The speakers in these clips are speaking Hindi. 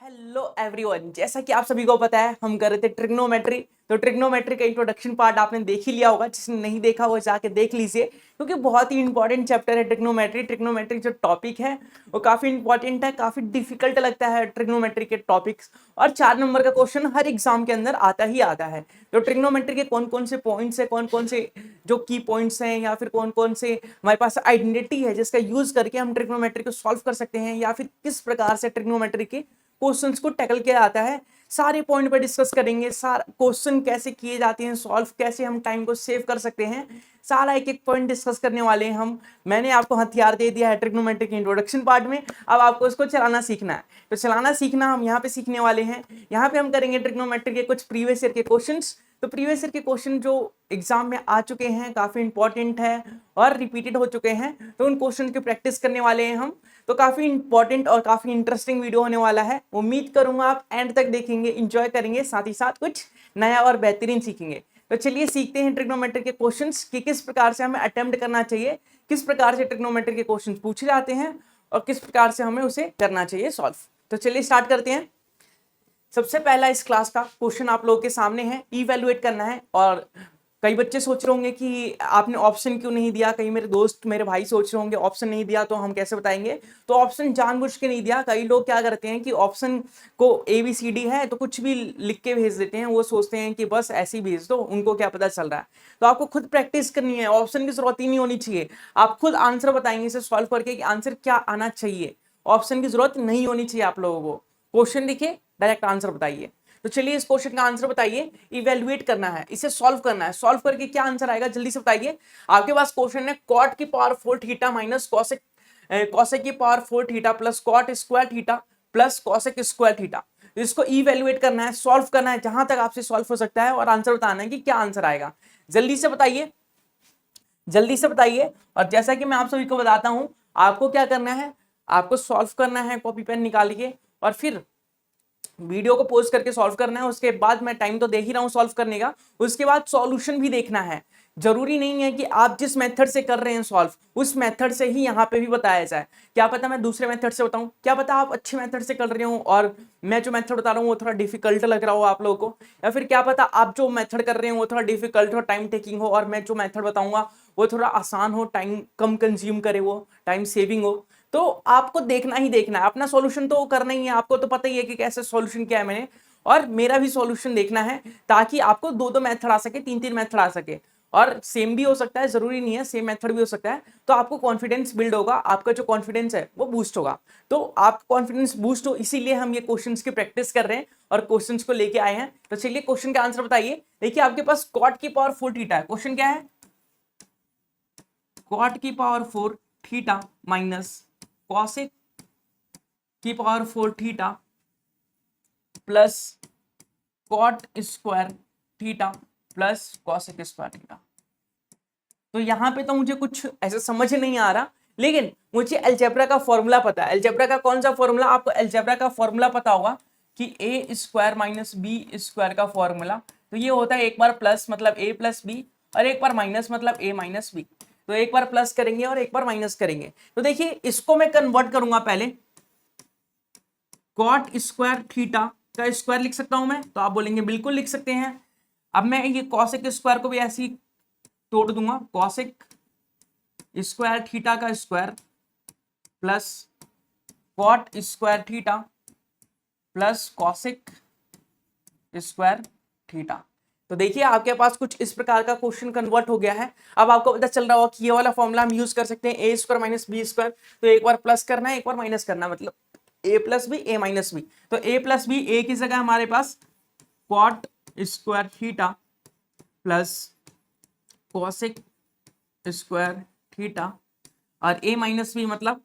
हेलो एवरीवन, जैसा कि आप सभी को पता है हम कर रहे थे ट्रिग्नोमेट्री। तो ट्रिग्नोमेट्री का इंट्रोडक्शन पार्ट आपने देख ही लिया होगा। जिसने नहीं देखा वो जाके देख लीजिए, क्योंकि बहुत ही इंपॉर्टेंट चैप्टर है ट्रिग्नोमेट्री। ट्रिग्नोमेट्री जो टॉपिक है वो काफी इंपॉर्टेंट है, काफी डिफिकल्ट लगता है ट्रिग्नोमेट्री के टॉपिक्स। और 4 नंबर का क्वेश्चन हर एग्जाम के अंदर आता ही आता है। तो ट्रिग्नोमेट्री के कौन कौन से पॉइंट्स है, कौन कौन से जो की पॉइंट्स हैं, या फिर कौन कौन से हमारे पास आइडेंटिटी है जिसका यूज करके हम ट्रिग्नोमेट्री को सॉल्व कर सकते हैं, या फिर किस प्रकार से ट्रिग्नोमेट्री के क्वेश्चंस को टैकल किया जाता है, सारे पॉइंट पर डिस्कस करेंगे। सारा क्वेश्चन कैसे किए जाते हैं सॉल्व, कैसे हम टाइम को सेव कर सकते हैं, सारा एक एक पॉइंट डिस्कस करने वाले हैं हम। मैंने आपको हथियार दे दिया है ट्रिग्नोमेट्री के इंट्रोडक्शन पार्ट में, अब आपको इसको चलाना सीखना है। तो चलाना सीखना हम यहाँ पे सीखने वाले हैं। यहाँ पे हम करेंगे ट्रिग्नोमेट्री के कुछ प्रीवियस ईयर के क्वेश्चंस। तो प्रीवियस ईयर के क्वेश्चन जो एग्जाम में आ चुके हैं, काफी इंपॉर्टेंट है और रिपीटेड हो चुके हैं, तो उन क्वेश्चन की प्रैक्टिस करने वाले हैं हम। तो काफी इंपॉर्टेंट और काफी इंटरेस्टिंग वीडियो होने वाला है। उम्मीद करूंगा आप एंड तक देखेंगे, एंजॉय करेंगे, साथ ही साथ कुछ नया और बेहतरीन सीखेंगे। तो चलिए सीखते हैं ट्रिग्नोमेट्री के क्वेश्चंस कि किस प्रकार से हमें अटेम्प्ट करना चाहिए, किस प्रकार से ट्रिग्नोमेट्री के क्वेश्चंस पूछे जाते हैं और किस प्रकार से हमें उसे करना चाहिए सॉल्व। तो चलिए स्टार्ट करते हैं। सबसे पहला इस क्लास का क्वेश्चन आप लोगों के सामने है, इवैल्यूएट करना है। और कई बच्चे सोच रहे होंगे कि आपने ऑप्शन क्यों नहीं दिया, कई मेरे दोस्त मेरे भाई सोच रहे होंगे ऑप्शन नहीं दिया तो हम कैसे बताएंगे। तो ऑप्शन जानबूझ के नहीं दिया। कई लोग क्या करते हैं कि ऑप्शन को ABCD है तो कुछ भी लिख के भेज देते हैं, वो सोचते हैं कि बस ऐसे ही भेज दो, उनको क्या पता चल रहा है। तो आपको खुद प्रैक्टिस करनी है, ऑप्शन की जरूरत ही नहीं होनी चाहिए। आप खुद आंसर बताएंगे इसे सॉल्व करके कि आंसर क्या आना चाहिए। ऑप्शन की जरूरत नहीं होनी चाहिए आप लोगों को। क्वेश्चन लिखिए, डायरेक्ट आंसर बताइए। तो चलिए इस क्वेश्चन का आंसर बताइए। इवैल्यूएट करना है, इसे सॉल्व करना है। सॉल्व करके क्या आंसर आएगा जल्दी से बताइए। आपके पास क्वेश्चन है cot की पावर 4 थीटा माइनस cosec की power 4 theta plus cot square theta plus cosec square theta. इसको इवैल्यूएट करना है, सॉल्व करना है जहां तक आपसे सॉल्व हो सकता है, और आंसर बताना है कि क्या आंसर आएगा। जल्दी से बताइए, जल्दी से बताइए। और जैसा कि मैं आप सभी को बताता हूं, आपको क्या करना है, आपको सॉल्व करना है, कॉपी पेन निकालिए और फिर वीडियो को पोस्ट करके सॉल्व करना है। उसके बाद मैं टाइम तो दे ही रहा हूं सॉल्व करने का, उसके बाद सॉल्यूशन भी देखना है। जरूरी नहीं है कि आप जिस मेथड से कर रहे हैं सॉल्व उस मेथड से ही यहाँ पे भी बताया जाए। क्या पता मैं दूसरे मेथड से बताऊं, क्या पता आप अच्छे मेथड से कर रहे हो और मैं जो मेथड बता रहा हूँ वो थोड़ा डिफिकल्ट लग रहा हो आप लोगों को, या फिर क्या पता आप जो मेथड कर रहे हो वो थोड़ा डिफिकल्ट हो, टाइम टेकिंग हो, और मैं जो मेथड बताऊंगा वो थोड़ा आसान हो, टाइम कम कंज्यूम करे, वो टाइम सेविंग हो। तो आपको देखना ही देखना है, अपना सॉल्यूशन तो करना ही है। आपको तो पता ही है कि कैसे सॉल्यूशन किया है मैंने, और मेरा भी सॉल्यूशन देखना है, ताकि आपको दो दो मेथड आ सके, तीन तीन मेथड आ सके। और सेम भी हो सकता है, जरूरी नहीं है, सेम मेथड भी हो सकता है। तो आपको कॉन्फिडेंस बिल्ड होगा, आपका जो कॉन्फिडेंस है वो बूस्ट होगा। तो आपका कॉन्फिडेंस बूस्ट हो, इसीलिए हम ये क्वेश्चंस की प्रैक्टिस कर रहे हैं और क्वेश्चंस को लेके आए हैं। तो चलिए क्वेश्चन का आंसर बताइए। देखिए आपके पास cot की पावर 4 थीटा है। क्वेश्चन क्या है, cot की पावर 4 थीटा माइनस cosec की power 4 theta plus cot square theta plus cosec square theta. तो यहां पे तो मुझे कुछ ऐसा समझ नहीं आ रहा, लेकिन मुझे अलजेब्रा का फॉर्मूला पता है। अलजेब्रा का कौन सा फॉर्मूला, आपको अलजेब्रा का फॉर्मूला पता होगा कि ए स्क्वायर माइनस बी स्क्वायर का फॉर्मूला। तो ये होता है एक बार प्लस मतलब a प्लस बी, और एक बार माइनस मतलब a माइनस बी। तो एक बार प्लस करेंगे और एक बार माइनस करेंगे। तो देखिए इसको मैं कन्वर्ट करूंगा पहले, cot स्क्वायर थीटा का स्क्वायर लिख सकता हूं मैं, तो आप बोलेंगे बिल्कुल लिख सकते हैं। अब मैं ये cosec स्क्वायर को भी ऐसे ही तोड़ दूंगा, cosec स्क्वायर थीटा का square plus cot square theta plus cosec square theta. तो देखिए आपके पास कुछ इस प्रकार का क्वेश्चन कन्वर्ट हो गया है। अब आपको पता चल रहा होगा कि ये वाला फॉर्मूला हम यूज कर सकते हैं, ए स्क्वायर माइनस बी स्क्वायर। तो एक बार प्लस करना है, एक बार माइनस करना है, मतलब ए प्लस बी ए माइनस बी। तो ए प्लस बी, ए की जगह हमारे पास cot square theta plus cosec square theta, और a माइनस बी मतलब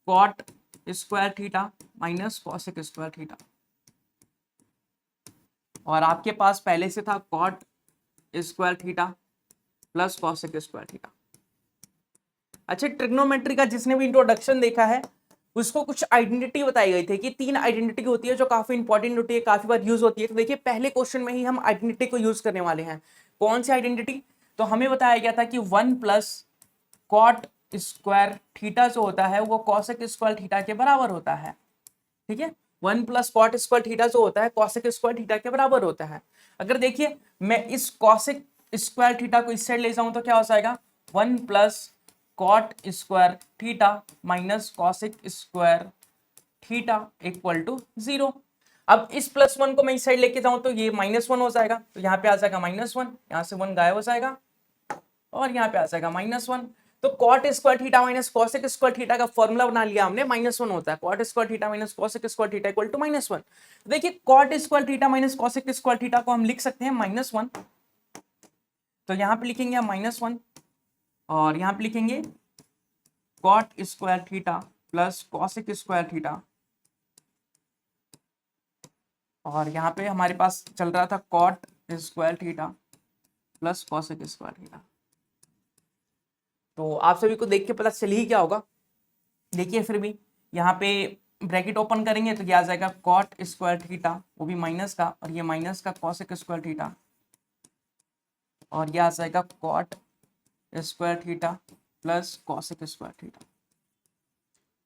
cot square theta minus cosec square theta. और आपके पास पहले से था cot square theta plus cosec square theta. अच्छा, ट्रिग्नोमेट्री का जिसने भी इंट्रोडक्शन देखा है उसको कुछ आइडेंटिटी बताई गई थी कि 3 आइडेंटिटी होती है जो काफी इंपॉर्टेंट होती है, काफी बार यूज होती है। तो देखिए पहले क्वेश्चन में ही हम आइडेंटिटी को यूज करने वाले हैं। कौन सी आइडेंटिटी, तो हमें बताया गया था कि 1 प्लस cot स्क्वायर थीटा जो होता है वो cosec स्क्वायर थीटा के बराबर होता है। ठीक है, 1 प्लस कॉट स्क्वायर थीटा जो होता है कॉसेक स्क्वायर थीटा के बराबर होता है। अगर देखिए मैं इस कॉसेक स्क्वायर थीटा को इस साइड ले जाऊं तो क्या हो जाएगा 1 plus cot square theta minus cosec square theta equal to 0। अब इस +1 को मैं इस साइड लेके जाऊं तो ये -1 हो जाएगा, तो यहाँ पे आ जाएगा -1, यहाँ से 1 गायब हो जाएगा और यहाँ पे आ जाएगा -1। तो cot square theta minus cosec square theta का फॉर्मूला बना लिया हमने, -1 होता है cot square theta minus cosec square theta equal to -1। देखिए cot square theta minus cosec square theta को हम लिख सकते हैं -1, तो यहाँ पे लिखेंगे हम -1 और यहाँ पे लिखेंगे cot square theta plus cosec square theta, और यहाँ पे हमारे पास चल रहा था cot square theta plus cosec square theta. तो आप सभी को देख के पता चल ही क्या होगा, देखिए फिर भी यहाँ पे ब्रैकेट ओपन करेंगे तो क्या आ जाएगा कॉट स्क्वायर थीटा, वो भी माइनस का, और ये माइनस का कॉसेक स्क्वायर थीटा, और ये आ जाएगा cot square theta plus cosec square theta.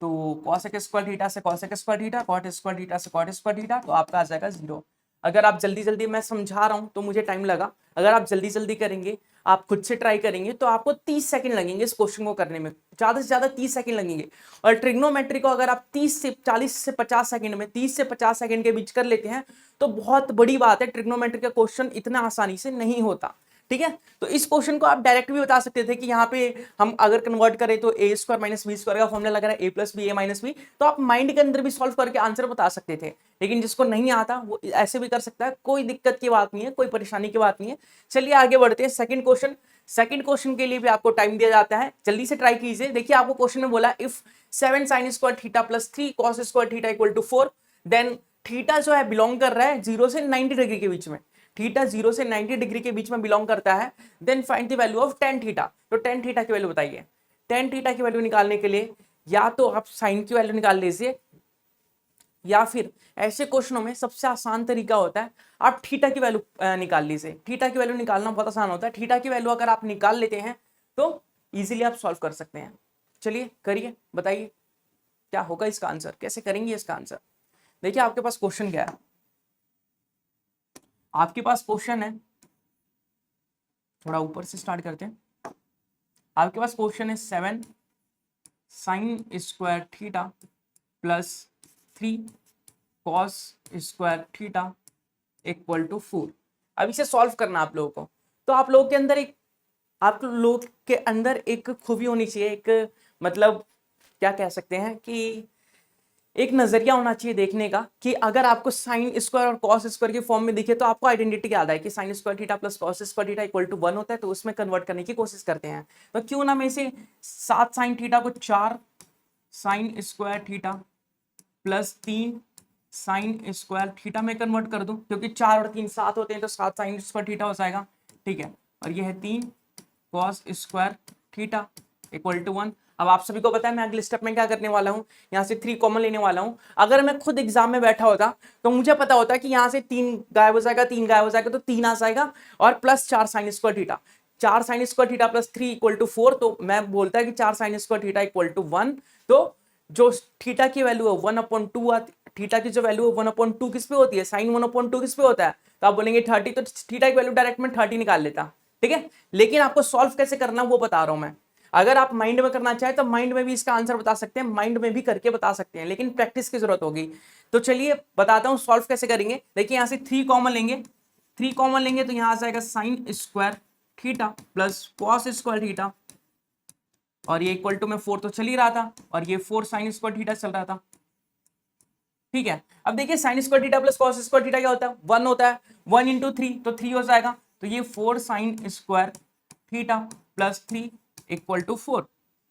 तो कॉसेक स्क्वायर थीटा से cosec square theta, cot square theta से कॉट स्क्वायर थीटा, तो आपका आ जाएगा 0। अगर आप जल्दी जल्दी, मैं समझा रहा हूं तो मुझे टाइम लगा, अगर आप जल्दी जल्दी करेंगे, आप खुद से ट्राई करेंगे तो आपको 30 सेकंड लगेंगे इस क्वेश्चन को करने में, ज्यादा से ज्यादा 30 सेकंड लगेंगे। और ट्रिग्नोमेट्री को अगर आप 30 से 40 से 50 सेकंड में, 30 से 50 सेकंड के बीच कर लेते हैं तो बहुत बड़ी बात है। ट्रिग्नोमेट्री का क्वेश्चन इतना आसानी से नहीं होता, ठीक है। तो इस क्वेश्चन को आप डायरेक्ट भी बता सकते थे कि यहाँ पे हम अगर कन्वर्ट करें तो ए स्क्वायर माइनस बी स्क्वायर का फॉर्मूला लगा रहा है, ए प्लस बी ए माइनस बी, तो आप माइंड के अंदर भी सॉल्व करके आंसर बता सकते थे। लेकिन जिसको नहीं आता वो ऐसे भी कर सकता है, कोई दिक्कत की बात नहीं है, कोई परेशानी की बात नहीं है। चलिए आगे बढ़ते हैं। सेकंड क्वेश्चन, सेकंड क्वेश्चन के लिए भी आपको टाइम दिया जाता है, जल्दी से ट्राई कीजिए। देखिए आपको क्वेश्चन में बोला if 7 sin square theta plus 3 cos square theta equal to 4, then theta जो है बिलोंग कर रहा है 0 से 90 डिग्री के बीच में, थीटा 0 से 90 डिग्री के बीच में बिलोंग करता है। Then find the value of tan theta, तो tan थीटा की वैल्यू बताइए। tan थीटा की वैल्यू निकालने के लिए या तो आप साइन की वैल्यू निकाल लीजिए, या फिर ऐसे क्वेश्चनों में सबसे आसान तरीका होता है आप थीटा की वैल्यू निकाल लीजिए। थीटा की वैल्यू निकालना बहुत आसान होता है, थीटा की वैल्यू अगर आप निकाल लेते हैं तो इजीली आप सॉल्व कर सकते हैं। चलिए करिए, बताइए क्या होगा इसका आंसर, कैसे करेंगे इसका आंसर। देखिए आपके पास क्वेश्चन क्या है, आपके पास क्वेश्चन है, थोड़ा ऊपर से स्टार्ट करते हैं। आपके पास क्वेश्चन है 7 sin square theta plus 3 cos square theta equal to 4। अब इसे सॉल्व करना आप लोगों को, तो आप लोगों के अंदर एक, आप लोग के अंदर एक खूबी होनी चाहिए, एक मतलब क्या कह सकते हैं कि एक नजरिया होना चाहिए देखने का, कि अगर आपको साइन स्क्वायर और कॉस स्क्वायर के फॉर्म में दिखे तो आपको आइडेंटिटी याद आए कि sine square theta plus cos square theta equal to 1 होता है, तो उसमें कन्वर्ट करने की कोशिश करते हैं। तो क्यों ना मैं इसे 7 साइन थीटा को 4 sine square theta plus 3 sine square theta में कन्वर्ट कर दूं, क्योंकि 4 और 3 7 होते हैं, तो 7 साइन स्क्वायर थीटा हो जाएगा, ठीक है। और ये है 3 cos square theta equal to 1। अब आप सभी को पता है मैं अगले स्टेप में क्या करने वाला हूँ, यहाँ से 3 कॉमन लेने वाला हूँ। अगर मैं खुद एग्जाम में बैठा होता तो मुझे पता होता कि यहाँ से 3 गायब हो जाएगा, 3 गायब हो जाएगा, तो 3 आ जाएगा, और plus 4 sine square theta, 4 sine square theta plus 3 equal to 4, तो मैं बोलता है कि 4 sine square theta equal to 1। तो जो थीटा की वैल्यू है 1/2 आती, थीटा की जो वैल्यू है 1/2 किस पे होती है, साइन 1/2 किस पे होता है, तो आप बोलेंगे 30, तो थीटा की वैल्यू डायरेक्ट में 30 निकाल लेता, ठीक है। लेकिन आपको सॉल्व कैसे करना वो बता रहा हूं मैं। अगर आप माइंड में करना चाहे तो माइंड में भी इसका आंसर बता सकते हैं, माइंड में भी करके बता सकते हैं, लेकिन प्रैक्टिस की जरूरत होगी। तो चलिए बताता हूं सॉल्व कैसे करेंगे। देखिए यहां से 3 कॉमन लेंगे, 3 कॉमन लेंगे तो यहां आ जाएगा sign square theta plus cos square theta, और ये इक्वल टू में 4 तो चल ही रहा था, और ये 4 साइन स्क्वायर थीटा चल रहा था, ठीक है। अब देखिए sine square theta plus cos square theta क्या होता है, 1 होता है, 1 इंटू 3 तो 3 हो जाएगा, तो ये 4 sine square theta plus 3 equal to 4,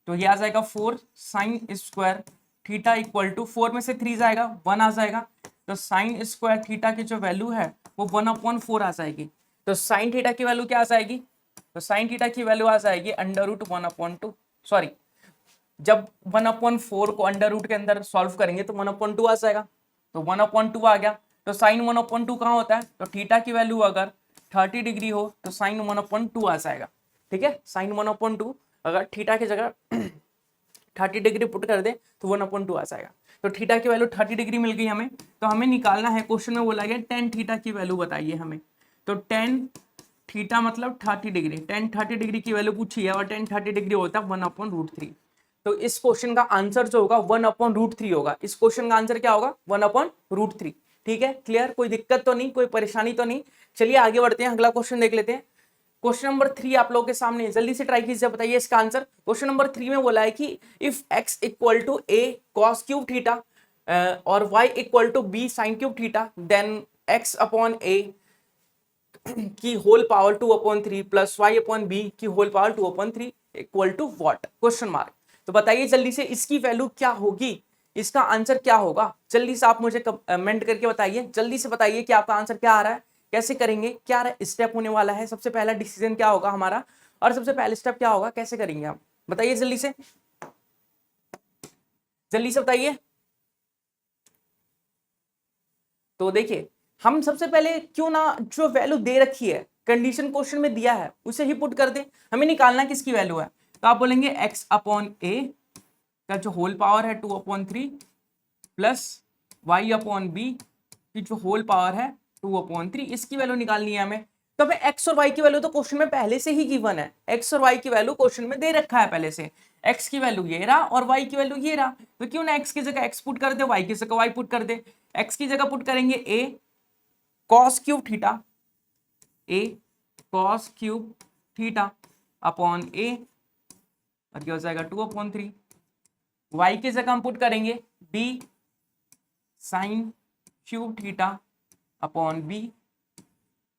तो ये आ जाएगा 4 sine square theta equal to 4 में से 3 जाएगा 1 आ जाएगा, तो साइन स्क्वायर थीटा की जो वैल्यू है वो 1/4 आ जाएगी। तो साइन थीटा की वैल्यू क्या आ जाएगी, तो साइन थीटा की वैल्यू आ जाएगी √1/2, सॉरी जब 1/4 को अंडर रूट के अंदर सॉल्व करेंगे तो 1/2 आ जाएगा, तो 1/2 आ गया। तो साइन 1/2 कहाँ होता है, तो थीटा की वैल्यू अगर 30 डिग्री हो तो साइन 1/2 आ जाएगा, ठीक है। साइन 1/2 अगर थीटा की जगह 30 डिग्री पुट कर दे तो 1/2 आ जाएगा। तो थीटा की वैल्यू 30 डिग्री मिल गई हमें। तो हमें निकालना है, क्वेश्चन में बोला गया टेन थीटा की वैल्यू बताइए हमें। तो टेन थीटा मतलब 30 डिग्री, टेन 30 डिग्री की वैल्यू पूछी है और टेन 30 डिग्री होता है 1/√3। तो इस क्वेश्चन का आंसर जो होगा 1/√3 होगा। इस क्वेश्चन का आंसर क्या होगा 1/√3। ठीक है, क्लियर, कोई दिक्कत तो नहीं, कोई परेशानी तो नहीं। चलिए आगे बढ़ते हैं, अगला क्वेश्चन देख लेते हैं। क्वेश्चन नंबर 3 आप लोगों के सामने, जल्दी से ट्राई कीजिए, बताइए इसका आंसर। क्वेश्चन नंबर 3 में बोला है कि if x equal to a cos cube theta और y equal to b sin cube theta then x upon a की whole power 2/3 plus y upon b की whole power 2/3 equal to what, question mark. तो बताइए जल्दी से इसकी वैल्यू क्या होगी, इसका आंसर क्या होगा। जल्दी से आप मुझे कमेंट करके बताइए, जल्दी से बताइए कि आपका आंसर क्या आ रहा है, कैसे करेंगे, क्या स्टेप होने वाला है, सबसे पहला डिसीजन क्या होगा हमारा और सबसे पहला स्टेप क्या होगा, कैसे करेंगे आप, बताइए जल्दी से, जल्दी से बताइए। तो देखिए हम सबसे पहले क्यों ना जो वैल्यू दे रखी है, कंडीशन क्वेश्चन में दिया है, उसे ही पुट कर दे। हमें निकालना किसकी वैल्यू है, तो आप बोलेंगे x अपॉन a का जो होल पावर है 2/3 प्लस y अपॉन b की जो होल पावर है 2/3, इसकी वैल्यू निकालनी है हमें। तो हमें x और y की वैल्यू तो क्वेश्चन में पहले से ही गिवन है, x और y की वैल्यू क्वेश्चन में दे रखा है पहले से। x की वैल्यू ये रहा और y की वैल्यू ये रहा, तो क्यों ना x की जगह x पुट कर दे, y की जगह y पुट कर दे। x की जगह पुट करेंगे a cos cube theta, a cos cube theta upon a और क्या हो जाएगा 2/3। y की जगह हम पुट करेंगे b sin cube theta upon b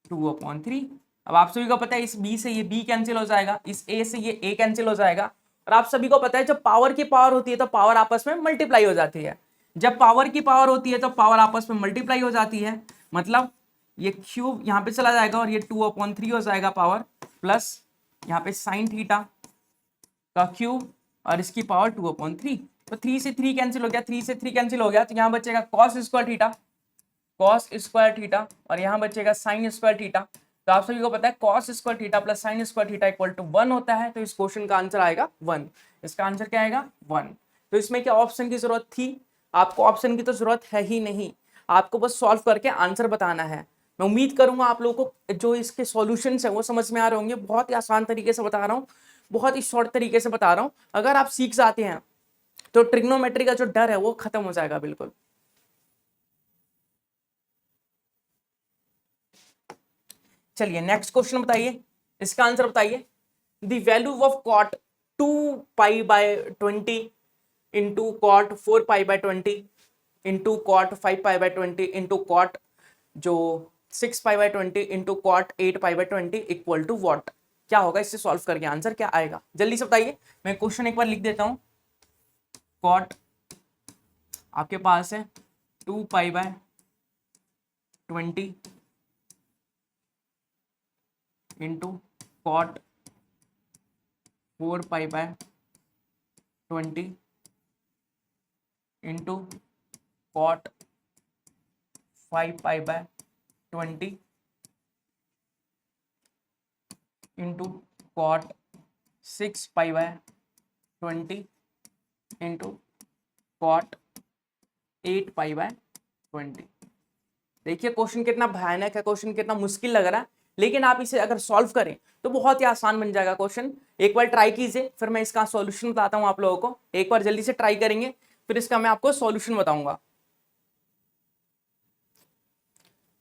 2/3। अब आप सभी को पता है इस b से ये b कैंसिल हो जाएगा, इस a से ये a कैंसिल हो जाएगा। और आप सभी को पता है जब पावर की पावर होती है तो पावर आपस में मल्टीप्लाई हो जाती है, जब पावर की पावर होती है तो पावर आपस में मल्टीप्लाई हो जाती है, मतलब ये क्यूब यहाँ पे चला जाएगा और ये 2/3 हो जाएगा पावर, प्लस यहाँ पे साइन थीटा का क्यूब और इसकी पावर 2/3। तो 3 से 3 कैंसिल हो गया, 3 से 3 कैंसिल हो गया, तो यहाँ बचेगा cos square theta, cos square theta और यहाँ बचेगा साइन स्क्वायर थीटा। तो आप सभी को पता है cos square theta plus sine square theta equal to 1 होता है, तो इस क्वेश्चन का आंसर आएगा 1। इसका आंसर क्या आएगा 1। तो इसमें क्या ऑप्शन की जरूरत थी, आपको ऑप्शन की तो जरूरत है ही नहीं, आपको बस सॉल्व करके आंसर बताना है। मैं उम्मीद करूंगा आप लोगों को जो इसके सॉल्यूशन है वो समझ में आ रहे होंगे, बहुत ही आसान तरीके से बता रहा हूँ, बहुत ही शॉर्ट तरीके से बता रहा हूँ। अगर आप सीख जाते हैं तो ट्रिग्नोमेट्री का जो डर है वो खत्म हो जाएगा बिल्कुल। चलिए नेक्स्ट क्वेश्चन बताइए, इसका आंसर बताइए। The value of cot 2π/20 into cot 4π/20 into cot 5π/20 into cot जो 6π/20 into cot 8π/20 equal to what, क्या होगा, इससे सॉल्व करके आंसर क्या आएगा, जल्दी से बताइए। मैं क्वेश्चन एक बार लिख देता हूं। कॉट आपके पास है 2π/20 into cot 4π/20 into cot 5π/20 into cot 6π/20 into cot 8π/20। देखिए क्वेश्चन कितना भयानक है, क्वेश्चन कितना मुश्किल लग रहा है, लेकिन आप इसे अगर सॉल्व करें तो बहुत ही आसान बन जाएगा क्वेश्चन। एक बार ट्राई कीजिए, फिर मैं इसका सॉल्यूशन बताता हूं आप लोगों को। एक बार जल्दी से ट्राई करेंगे, फिर इसका मैं आपको सॉल्यूशन बताऊंगा।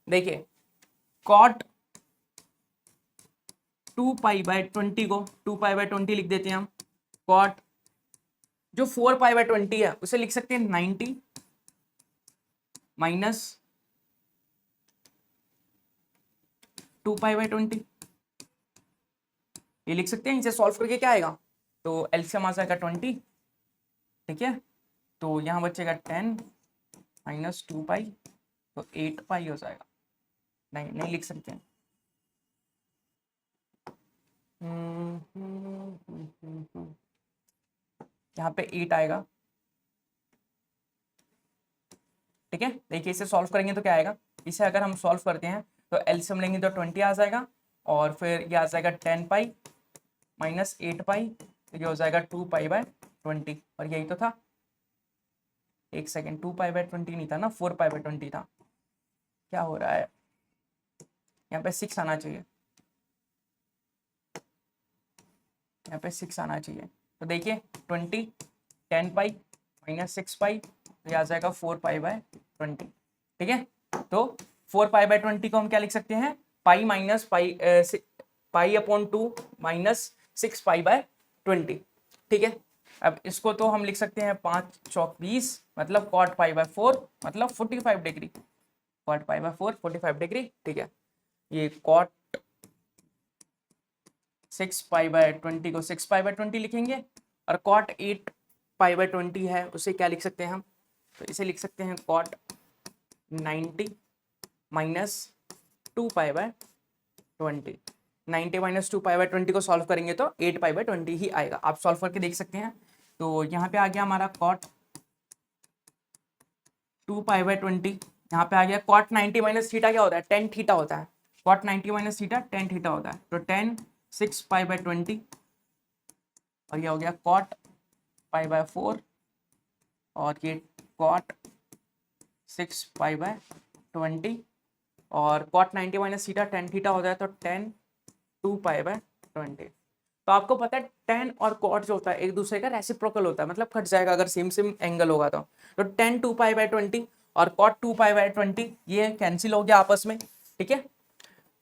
देखिए कॉट 2π/20 को 2π/20 लिख देते हैं हम। कॉट जो 4π/20 है उसे लिख सकते हैं 90 माइनस 2π/20, ये लिख सकते हैं। इसे सॉल्व करके क्या आएगा, तो एलसीएम आ जाएगा 20, ठीक है। तो यहाँ बचेगा 10 माइनस 2π, तो 8π हो जाएगा। नहीं नहीं लिख सकते हैं, यहाँ पे 8 आएगा, ठीक है। देखिए इसे सॉल्व करेंगे तो क्या आएगा, इसे अगर हम सॉल्व करते हैं तो एलसीएम लेंगे तो 20 आ जाएगा और फिर ये आ जाएगा 10π माइनस 8π, तो ये हो जाएगा 2π/20 और यही तो था। एक सेकेंड, 2 पाई/20 नहीं था ना, 4 पाई/20 था। क्या हो रहा है, यहाँ पे 6 आना चाहिए, यहाँ पे 6 आना चाहिए। तो देखिए 20 10 पाई माइनस 6 पाई, तो आ जाएगा 4 पाई/20। ठीक है, तो 4 पाई/20 को हम क्या लिख सकते हैं, पाई माइनस पाई, पाई/2 माइनस 6 पाई/20। ठीक है, अब इसको तो हम लिख सकते हैं 5 चौक 20, मतलब cot पाई/4 मतलब 45 डिग्री, cot पाई/4 45 डिग्री। ठीक है, ये cot 6 पाई/20 को 6 पाई/20 लिखेंगे, और cot 8 पाई/20 है उसे क्या लिख सकते हैं हम, तो इसे लिख सकते हैं cot 90 माइनस 2 पाई/20। 90 माइनस 2 पाई/20 को सॉल्व करेंगे तो 8 पाई/20 ही आएगा, आप सॉल्व करके देख सकते हैं। तो यहाँ पे आ गया हमारा cot 2 पाई/20, यहाँ पे आ गया cot 90 माइनस थीटा क्या होता है, tan थीटा होता है, cot 90 minus theta tan theta होता है, तो tan 6 पाई/20, और ये हो गया cot पाई/4, और ये cot 6 पाई/20, और cot 90 minus theta tan theta होता है, तो tan 2 पाई/20। तो आपको पता है tan और cot जो होता है एक दूसरे का रेसिप्रोकल होता है, मतलब कट जाएगा अगर सेम सेम एंगल होगा तो tan 2 पाई/20 और cot 2 पाई/20 ये कैंसिल हो गया आपस में। ठीक है,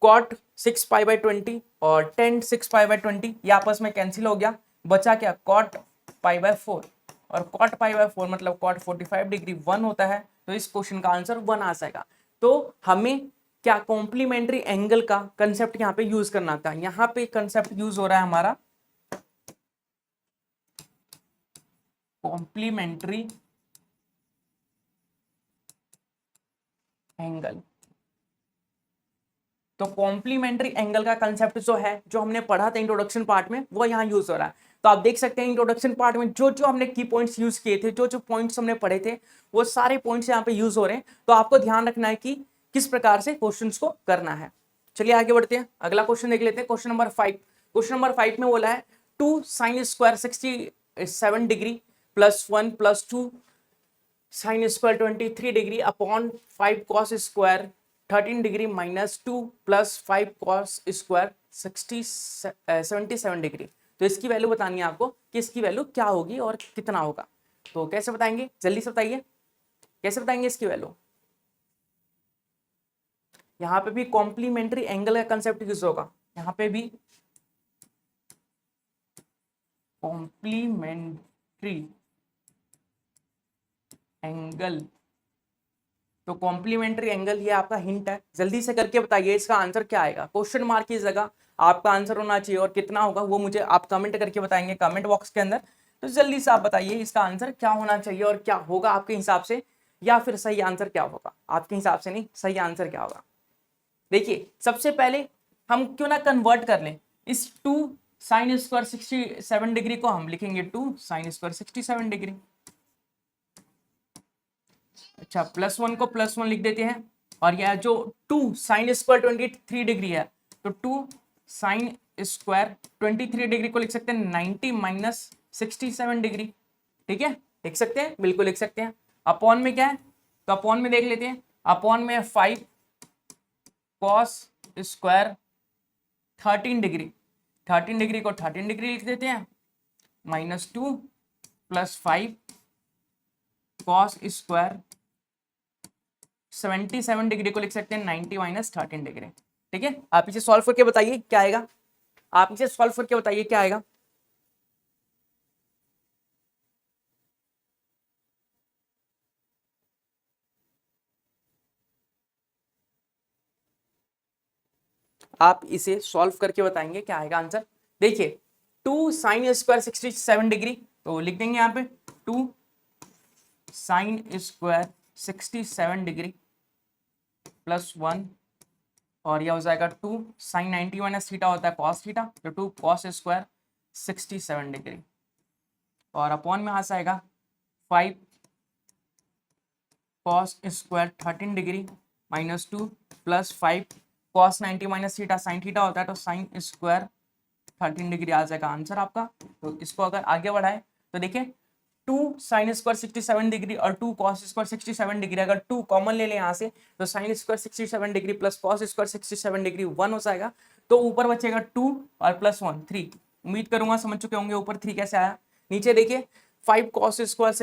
cot 6 पाई/20 और tan 6 पाई/20 ये आपस में कैंसिल हो गया, बचा क्या, cot पाई/4, और cot पाई/4 मतलब cot 45 डिग्री 1 होता है, तो इस क्वेश्चन का आंसर 1 आ जाएगा। तो हमें क्या कॉम्प्लीमेंट्री एंगल का कंसेप्ट यहाँ पे यूज करना था, यहाँ पे कंसेप्ट यूज हो रहा है हमारा कॉम्प्लीमेंट्री एंगल। तो कॉम्प्लीमेंट्री एंगल का कंसेप्ट जो है, जो हमने पढ़ा था इंट्रोडक्शन पार्ट में, वो यहाँ यूज हो रहा है। तो आप देख सकते हैं इंट्रोडक्शन पार्ट में जो जो हमने की पॉइंट्स यूज किए थे, जो जो पॉइंट्स हमने पढ़े थे, वो सारे पॉइंट्स यहाँ पे यूज हो रहे हैं। तो आपको ध्यान रखना है कि किस प्रकार से क्वेश्चंस को करना है। चलिए आगे बढ़ते हैं, अगला क्वेश्चन देख लेते हैं, क्वेश्चन नंबर 5। क्वेश्चन नंबर 5 में बोला है 2 sin square 67 degree plus 1 plus 2 sin square 23 degree upon 5 cos square 13 degree minus 2 plus 5 cos square 77 degree. तो इसकी वैल्यू बतानी है आपको कि इसकी वैल्यू क्या होगी और कितना होगा। तो कैसे बताएंगे, जल्दी से बताइए कैसे बताएंगे इसकी वैल्यू। यहाँ पे भी कॉम्प्लीमेंट्री एंगल का कंसेप्ट यूज होगा, यहाँ पे भी कॉम्प्लीमेंट्री एंगल। तो कॉम्प्लीमेंट्री एंगल ये आपका हिंट है, जल्दी से करके बताइए इसका आंसर क्या आएगा। क्वेश्चन मार्क की जगह आपका आंसर होना चाहिए, और कितना होगा वो मुझे आप कमेंट करके बताएंगे कमेंट बॉक्स के अंदर। तो जल्दी से आप बताइए इसका आंसर क्या होना चाहिए और क्या होगा आपके हिसाब से, या फिर सही आंसर क्या होगा आपके हिसाब से, नहीं सही आंसर क्या होगा। देखिए सबसे पहले हम क्यों ना कन्वर्ट कर लें, इस 2 sin स्क्वायर 67 डिग्री को हम लिखेंगे 2 sin स्क्वायर 67 डिग्री। अच्छा, +1 को +1 लिख देते हैं, और यह जो 2 sin स्क्वायर 23 डिग्री है, तो 2 sin स्क्वायर 23 डिग्री को लिख सकते हैं 90 माइनस 67 डिग्री। ठीक है, लिख सकते हैं, बिल्कुल लिख सकते हैं। अपॉन में क्या है, तो अपॉन में देख लेते हैं, अपॉन में 5 cos स्क्वायर 13 डिग्री, 13 डिग्री को 13 डिग्री लिख देते हैं, -2 प्लस 5 cos स्क्वायर 77 डिग्री को लिख सकते हैं 90 माइनस 13 डिग्री। ठीक है, आप इसे सॉल्व करके बताइए क्या आएगा, आप इसे सॉल्व करके बताइए क्या आएगा। आप इसे सॉल्व करके बताएंगे क्या आएगा आंसर। देखिए 2 sin स्क्वायर 67 डिग्री, तो लिख देंगे यहाँ पे 2 sin स्क्वायर 67 डिग्री प्लस 1, और यह हो जाएगा 2 sin 90 माइनस थीटा होता है cos थीटा, तो 2 cos स्क्वायर 67 डिग्री, और अपॉन में यहाँ से आएगा 5 cos square 13 degree -2 plus 5 cos 90 minus theta sin theta होता है, तो sin स्क्वायर 13 डिग्री आ जाएगा आंसर आपका। तो इसको अगर आगे बढ़ाए तो देखिए 2 साइन स्क्वायर 67 डिग्री और 2 कॉस स्क्वायर 67 डिग्री, अगर 2 कॉमन ले लें यहाँ से तो sine square 67 degree plus cos square 67 degree 1 हो जाएगा, तो ऊपर बचेगा 2 और प्लस 1 3। उम्मीद करूंगा समझ चुके होंगे ऊपर 3 कैसे आया। नीचे देखिए 5 cos square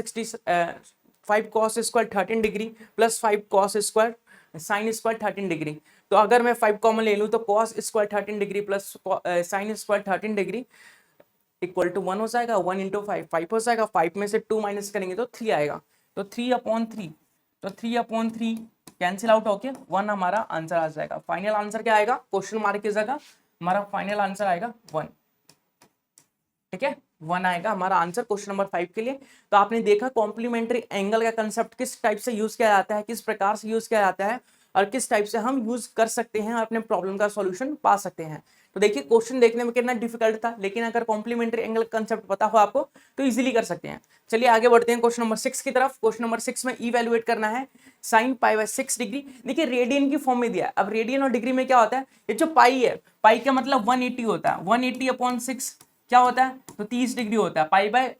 5 cos square 13 degree plus 5 cos square sine square 13 degree, तो अगर मैं 5 कॉमन ले लूँ तो cos square 13 degree plus sine square 13 degree equal to 1 हो जाएगा। 1 इंटू 5 हो जाएगा, 5 में से 2 माइनस करेंगे तो 3 आएगा, तो 3/3, तो 3/3 कैंसिल आउट होके 1 हमारा आंसर आ जाएगा। फाइनल आंसर क्या आएगा, क्वेश्चन मार्क की जगह हमारा फाइनल आंसर आएगा 1। ठीक है, 1 आएगा हमारा आंसर क्वेश्चन नंबर 5 के लिए। तो आपने देखा कॉम्प्लीमेंट्री एंगल का कंसेप्ट किस टाइप से यूज किया जाता है, किस प्रकार से यूज किया जाता है और किस टाइप से हम यूज कर सकते हैं और अपने प्रॉब्लम का सॉल्यूशन पा सकते हैं। तो देखिए क्वेश्चन देखने में कितना डिफिकल्ट था, लेकिन अगर कॉम्प्लीमेंट्री एंगल कंसेप्ट पता हो आपको तो इजीली कर सकते हैं। चलिए आगे बढ़ते हैं क्वेश्चन नंबर 6 की तरफ। क्वेश्चन नंबर 6 में इवैल्यूएट करना है साइन π/6 डिग्री। देखिए रेडियन की फॉर्म में दिया है, अब रेडियन और डिग्री में क्या होता है, ये जो पाई है, पाई का मतलब 180 होता है, 180/6 क्या होता है, तो 30 डिग्री होता है।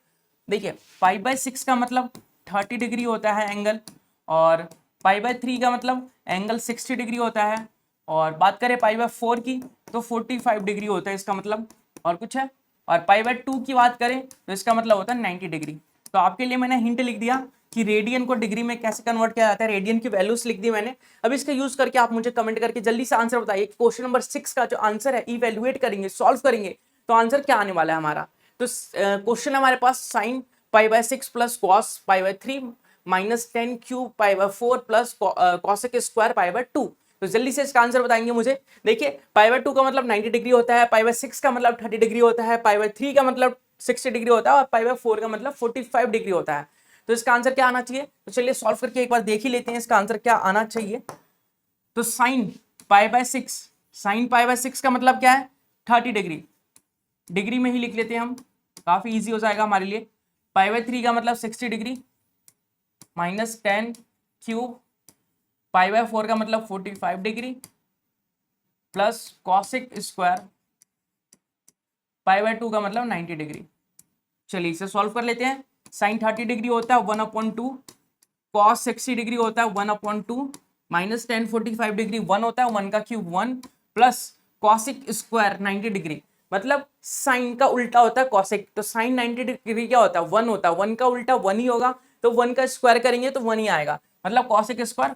देखिए π/6 का मतलब 30 डिग्री होता है एंगल, और π/3 का मतलब एंगल 60 डिग्री होता है, और बात करें π/4 की तो 45 डिग्री होता है इसका मतलब, और कुछ है, और π/2 की बात करें तो इसका मतलब होता है 90 डिग्री। तो आपके लिए मैंने हिंट लिख दिया कि रेडियन को डिग्री में कैसे कन्वर्ट किया जाता है, रेडियन की वैल्यूज लिख दी मैंने। अब इसका यूज करके आप मुझे कमेंट करके जल्दी से आंसर बताइए। क्वेश्चन नंबर 6 का जो आंसर है इवैल्यूएट करेंगे, सॉल्व करेंगे, तो आंसर क्या आने वाला है हमारा। तो क्वेश्चन हमारे पास sine π/6 plus cos π/3 minus 10 cube π/4 plus cosec square π/2। तो जल्दी से इसका आंसर बताएंगे मुझे। देखिए π/2 का मतलब 90 डिग्री होता है, π/6 का मतलब 30 डिग्री होता है, π/3 का मतलब 60 डिग्री होता है, और π/4 का मतलब 45 डिग्री होता है। तो इसका आंसर क्या आना चाहिए, तो चलिए सॉल्व करके एक बार देख ही लेते हैं इसका आंसर क्या आना चाहिए। तो साइन π/6 का मतलब क्या है, 30 डिग्री, डिग्री में ही लिख लेते हैं हम, काफी इजी हो जाएगा हमारे लिए। π/3 का मतलब 60 डिग्री माइनस 10 क्यूब, π/4 का मतलब 45 डिग्री प्लस कॉसेक स्क्वायर π/2 का मतलब 90 डिग्री। चलिए इसे सॉल्व कर लेते हैं। साइन 30 डिग्री होता है 1/2, कॉस 60 डिग्री होता है 1/2, माइनस 10 45 डिग्री 1 होता है, 1 का cube 1 plus cosec square 90 degree, मतलब साइन का उल्टा होता है कॉसेक। तो साइन 90 डिग्री क्या होता है, 1 होता है, 1 का उल्टा 1 ही होगा, तो 1 का स्क्वायर करेंगे तो 1 ही आएगा, मतलब कॉसेक स्क्वायर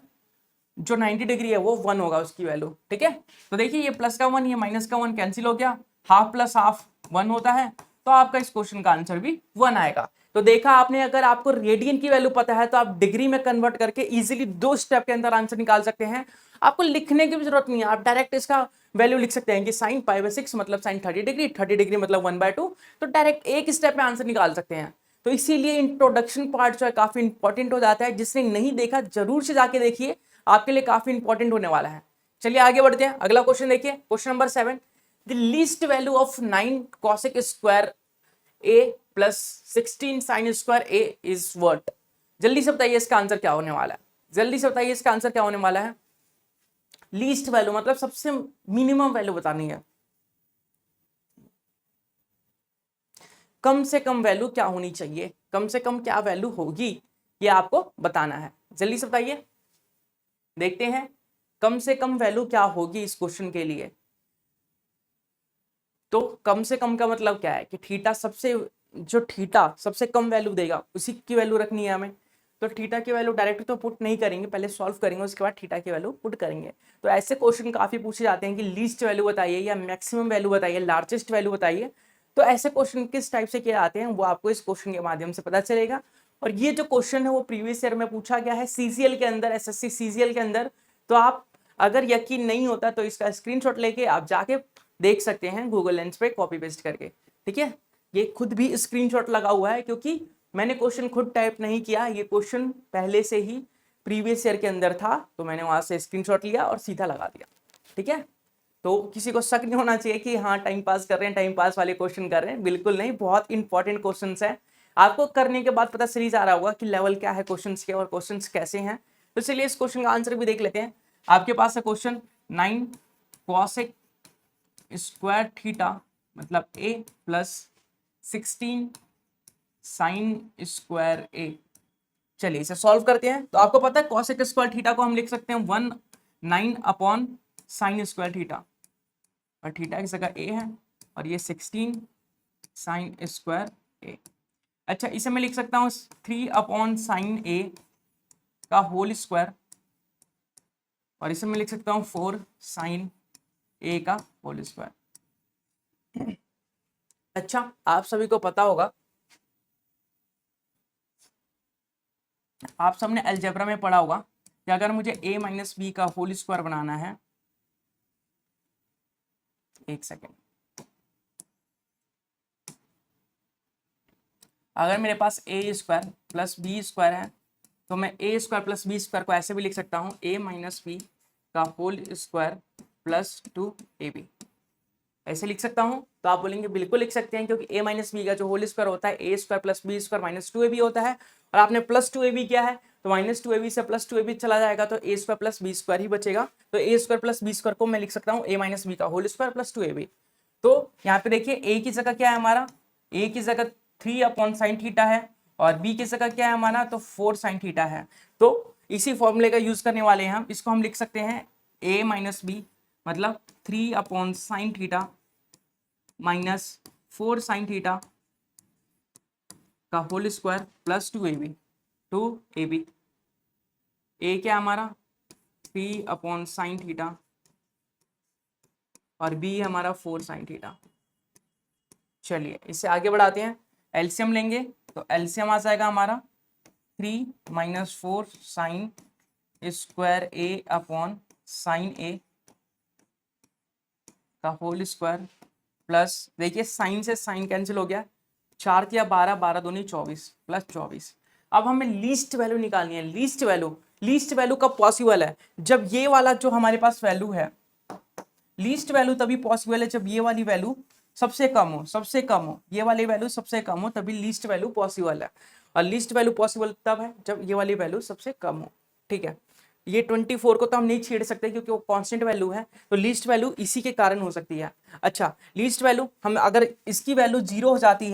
जो 90 डिग्री है वो 1 होगा उसकी वैल्यू। ठीक है, तो देखिए ये प्लस का 1, ये माइनस का 1 कैंसिल हो गया, हाफ प्लस हाफ 1 होता है, तो आपका इस क्वेश्चन का आंसर भी 1 आएगा। तो देखा आपने, अगर आपको रेडियन की वैल्यू पता है तो आप डिग्री में कन्वर्ट करके इजीली 2 स्टेप के अंदर आंसर निकाल सकते हैं। आपको लिखने की भी जरूरत नहीं है, आप डायरेक्ट इसका वैल्यू लिख सकते हैं कि साइन π/6 मतलब साइन 30 डिग्री, 30 डिग्री मतलब 1/2, तो डायरेक्ट एक स्टेप में आंसर निकाल सकते हैं। तो इसीलिए इंट्रोडक्शन पार्ट जो है काफी इंपॉर्टेंट हो जाता है, जिसने नहीं देखा जरूर से जाके देखिए, आपके लिए काफी इंपॉर्टेंट होने वाला है। चलिए आगे बढ़ते हैं, अगला क्वेश्चन देखिए, question number 7। The least value of 9 cosec square a plus 16 sine square a is what. जल्दी से बताइए इसका आंसर क्या होने वाला है, जल्दी से बताइए इसका आंसर क्या होने वाला है। लीस्ट वैल्यू मतलब सबसे मिनिमम वैल्यू बतानी है, कम से कम वैल्यू क्या होनी चाहिए, कम से कम क्या वैल्यू होगी, ये आपको बताना है। जल्दी से बताइए, देखते हैं कम से कम वैल्यू क्या होगी इस क्वेश्चन के लिए। तो कम से कम का मतलब क्या है कि थीटा सबसे कम वैल्यू देगा उसी की वैल्यू रखनी है हमें। तो थीटा की वैल्यू डायरेक्ट तो पुट नहीं करेंगे, पहले सॉल्व करेंगे, उसके बाद थीटा की वैल्यू पुट करेंगे। तो ऐसे क्वेश्चन काफी पूछे जाते हैं कि लीस्ट वैल्यू बताइए या मैक्सिमम वैल्यू बताइए, लार्जेस्ट वैल्यू बताइए। तो ऐसे क्वेश्चन किस टाइप से किए जाते हैं वो आपको इस क्वेश्चन के माध्यम से पता चलेगा। और ये जो क्वेश्चन है वो प्रीवियस ईयर में पूछा गया है सीजीएल के अंदर, एसएससी सीजीएल के अंदर। तो आप अगर यकीन नहीं होता तो इसका स्क्रीनशॉट लेके आप जाके देख सकते हैं गूगल लेंस पे कॉपी पेस्ट करके। ठीक है, ये खुद भी स्क्रीनशॉट लगा हुआ है क्योंकि मैंने क्वेश्चन खुद टाइप नहीं किया, ये क्वेश्चन पहले से ही प्रीवियस ईयर के अंदर था, तो मैंने वहां से स्क्रीनशॉट लिया और सीधा लगा दिया। ठीक है, तो किसी को शक नहीं होना चाहिए कि हाँ टाइम पास कर रहे हैं, टाइम पास वाले क्वेश्चन कर रहे हैं, बिल्कुल नहीं, बहुत इंपॉर्टेंट क्वेश्चन है। आपको करने के बाद पता चल जा रहा होगा कि लेवल क्या है क्वेश्चन के और क्वेश्चन कैसे हैं। तो चलिए इस क्वेश्चन का आंसर भी देख लेते हैं। आपके पास है क्वेश्चन 9 कॉसेक स्क्वायर थीटा मतलब a प्लस 16 साइन स्क्वायर ए। चलिए इसे सॉल्व करते हैं। तो आपको पता है कॉसेक स्क्वायर थीटा को हम लिख सकते हैं 1/9 अपॉन साइन स्क्वायर थीटा, और थीटा की जगह ए है, और ये 16 साइन स्क्वायर ए। अच्छा, इसे मैं लिख सकता हूँ 3 अपॉन साइन ए का होल स्क्वायर, और इसे मैं लिख सकता हूँ 4 साइन ए का होल स्क्वायर। अच्छा, आप सभी को पता होगा, आप सबने अलजेब्रा में पढ़ा होगा कि अगर मुझे a माइनस बी का होल स्क्वायर बनाना है, एक सेकेंड, अगर मेरे पास a square plus B square है तो मैं a square plus B square को ऐसे भी लिख सकता हूँ a माइनस बी का होल स्क्वायर प्लस 2ab, ऐसे लिख सकता हूँ। तो आप बोलेंगे बिल्कुल लिख सकते हैं, क्योंकि a माइनस बी का जो होल स्क्वायर होता है a square plus B square minus 2ab होता है, और आपने प्लस 2ab किया है तो माइनस 2ab से प्लस 2ab चला जाएगा तो a square plus B square ही बचेगा। तो a square plus B square को मैं लिख सकता हूँ a माइनस बी का होल स्क्वायर प्लस 2ab। तो यहाँ पे देखिए a की जगह क्या है हमारा, a की जगह 3 अपॉन साइन थीटा है, और b की जगह क्या है हमारा, तो 4 साइन थीटा है। तो इसी फॉर्मूले का यूज करने वाले हैं हम। इसको हम लिख सकते हैं a माइनस बी मतलब 3 upon sine theta minus 4 sine theta का होल स्क्वायर प्लस 2ab। ए क्या हमारा 3 अपॉन साइन थीटा, और बी हमारा 4 साइन थीटा। चलिए इससे आगे बढ़ाते हैं, एलसीएम लेंगे तो एलसीएम आ जाएगा हमारा 3 माइनस 4 साइन स्क्वायर ए अपॉन साइन ए का होल स्क्वायर प्लस, देखिए साइन से साइन कैंसिल हो गया, 4 या 12, 12 दूनी 24 प्लस 24। अब हमें लीस्ट वैल्यू निकालनी है। लीस्ट वैल्यू कब पॉसिबल है, जब ये वाला जो हमारे पास वैल्यू है, लीस्ट वैल्यू तभी पॉसिबल है जब ये वाली वैल्यू सबसे कम हो, ये वाली वैल्यू सबसे कम हो, तभी लीस्ट वैल्यू पॉसिबल है। और लीस्ट वैल्यू पॉसिबल तब है जब ये वाली वैल्यू सबसे कम हो। ठीक है, ये 24 को तो हम नहीं छेड़ सकते क्योंकि वो कांस्टेंट वैल्यू है, तो लीस्ट वैल्यू इसी के कारण हो सकती है। अच्छा, लीस्ट वैल्यू हम अगर इसकी वैल्यू 0 हो जाती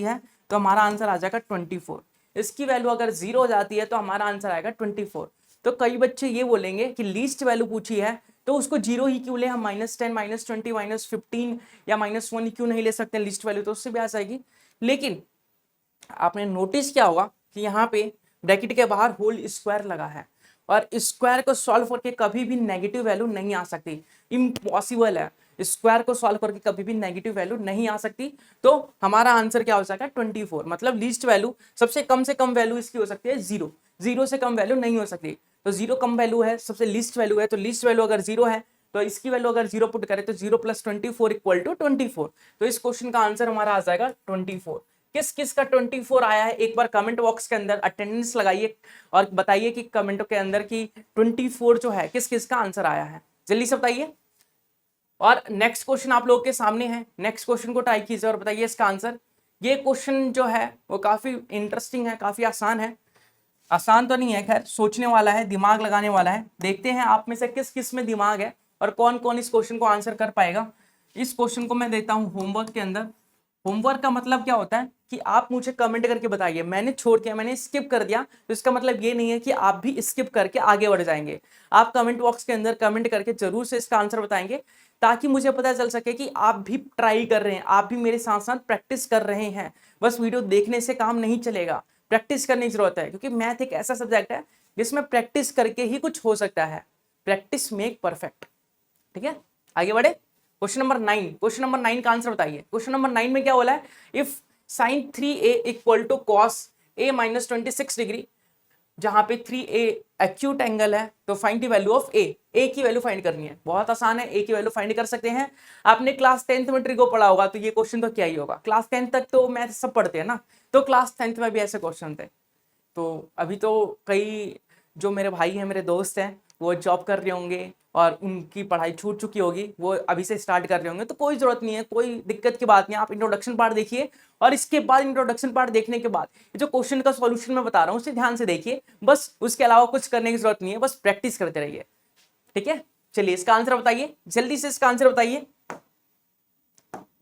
है, तो हमारा आंसर आ जाएगा 24। इसकी वैल्यू अगर 0 हो जाती है तो हमारा आंसर आएगा 24। तो कई बच्चे ये बोलेंगे कि लीस्ट वैल्यू पूछी है तो उसको 0 ही क्यों ले, हम -10 -20 -15 या -1 क्यों नहीं ले सकते लीस्ट वैल्यू, तो उससे भी आ जाएगी। लेकिन आपने नोटिस किया होगा कि यहाँ पे ब्रैकेट के बाहर होल स्क्वायर लगा है, और स्क्वायर को सॉल्व करके कभी भी नेगेटिव वैल्यू नहीं आ सकती, इम्पॉसिबल है। स्क्वायर को सॉल्व करके कभी भी नेगेटिव वैल्यू नहीं आ सकती। तो हमारा आंसर क्या हो जाएगा 24, मतलब लीस्ट वैल्यू सबसे कम से कम वैल्यू इसकी हो सकती है 0, 0 से कम वैल्यू नहीं हो सकती। तो 0 कम वैल्यू है, सबसे लीस्ट वैल्यू है, तो लीस्ट वैल्यू अगर 0 है तो इसकी वैल्यू अगर 0 पुट करें तो 0 + 24 = 24। तो इस क्वेश्चन का आंसर हमारा आ जाएगा 24। किस किस का 24 आया है, एक बार कमेंट बॉक्स के अंदर अटेंडेंस लगाइए और बताइए कि कमेंटों के अंदर कि 24 जो है किस किस का आंसर आया है, जल्दी से बताइए। और नेक्स्ट क्वेश्चन आप लोगों के सामने है, नेक्स्ट क्वेश्चन को ट्राई कीजिए और बताइए इसका आंसर। ये क्वेश्चन जो है वो काफी इंटरेस्टिंग है, काफी आसान है, आसान तो नहीं है, खैर सोचने वाला है, दिमाग लगाने वाला है। देखते हैं आप में से किस किस में दिमाग है और कौन कौन इस क्वेश्चन को आंसर कर पाएगा। इस क्वेश्चन को मैं देता हूं होमवर्क के अंदर। होमवर्क का मतलब क्या होता है कि आप मुझे कमेंट करके बताइए, मैंने छोड़ दिया, मैंने स्किप कर दिया, तो इसका मतलब ये नहीं है कि आप भी स्किप करके आगे बढ़ जाएंगे। आप कमेंट बॉक्स के अंदर कमेंट करके जरूर से इसका आंसर बताएंगे, ताकि मुझे पता चल सके कि आप भी ट्राई कर रहे हैं, आप भी मेरे साथ साथ प्रैक्टिस कर रहे हैं। बस वीडियो देखने से काम नहीं चलेगा, प्रैक्टिस करने की जरूरत है, क्योंकि मैथ एक ऐसा सब्जेक्ट है जिसमें प्रैक्टिस करके ही कुछ हो सकता है। Practice make perfect. ठीक है, आगे बढ़े। क्वेश्चन नंबर 9 का आंसर बताइए। क्वेश्चन नंबर 9 में क्या बोला है, if sin 3a = cos a - 26 degree, जहां पे 3a एक्यूट एंगल है, तो find the value of a की वैल्यू फाइंड करनी है। बहुत आसान है, a की वैल्यू फाइंड कर सकते हैं। आपने क्लास 10th में ट्रिगो पढ़ा होगा, तो ये क्वेश्चन तो क्या ही होगा, क्लास 10th तक तो मैथ सब पढ़ते हैं ना, तो क्लास 10th में भी ऐसे क्वेश्चन थे। तो अभी तो कई जो मेरे भाई हैं, मेरे दोस्त हैं, वो जॉब कर रहे होंगे और उनकी पढ़ाई छूट चुकी होगी, वो अभी से स्टार्ट कर रहे होंगे, तो कोई जरूरत नहीं है, कोई दिक्कत की बात नहीं है। आप इंट्रोडक्शन पार्ट देखिए, और इसके बाद इंट्रोडक्शन पार्ट देखने के बाद जो क्वेश्चन का सॉल्यूशन मैं बता रहा हूँ उसे ध्यान से देखिए, बस उसके अलावा कुछ करने की जरूरत नहीं है, बस प्रैक्टिस करते रहिए। ठीक है, चलिए इसका आंसर बताइए, जल्दी से इसका आंसर बताइए।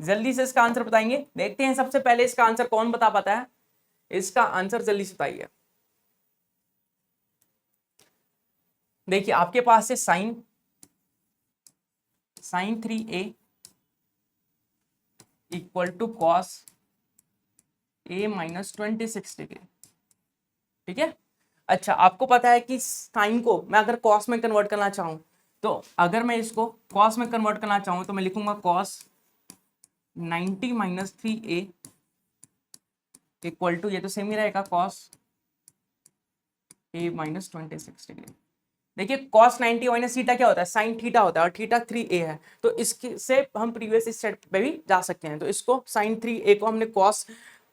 जल्दी से इसका आंसर बताएंगे। देखते हैं सबसे पहले इसका आंसर कौन बता पाता है। इसका आंसर जल्दी से बताइए। देखिए आपके पास है sine 3a equal to cos a minus 26 degree. ठीक है। अच्छा आपको पता है कि साइन को मैं अगर कॉस में कन्वर्ट करना चाहूं, तो अगर मैं इसको कॉस में कन्वर्ट करना चाहूं तो मैं लिखूंगा cos 90 minus 3a equal to, ये तो सेम ही रहेगा, कॉस a माइनस 26 डिग्री। देखिए कॉस 90 माइनस थीटा क्या होता है, साइन थीटा होता है, और थीटा 3a है, तो इसके से हम प्रीवियस स्टेप पे भी जा सकते हैं। तो इसको साइन 3a को हमने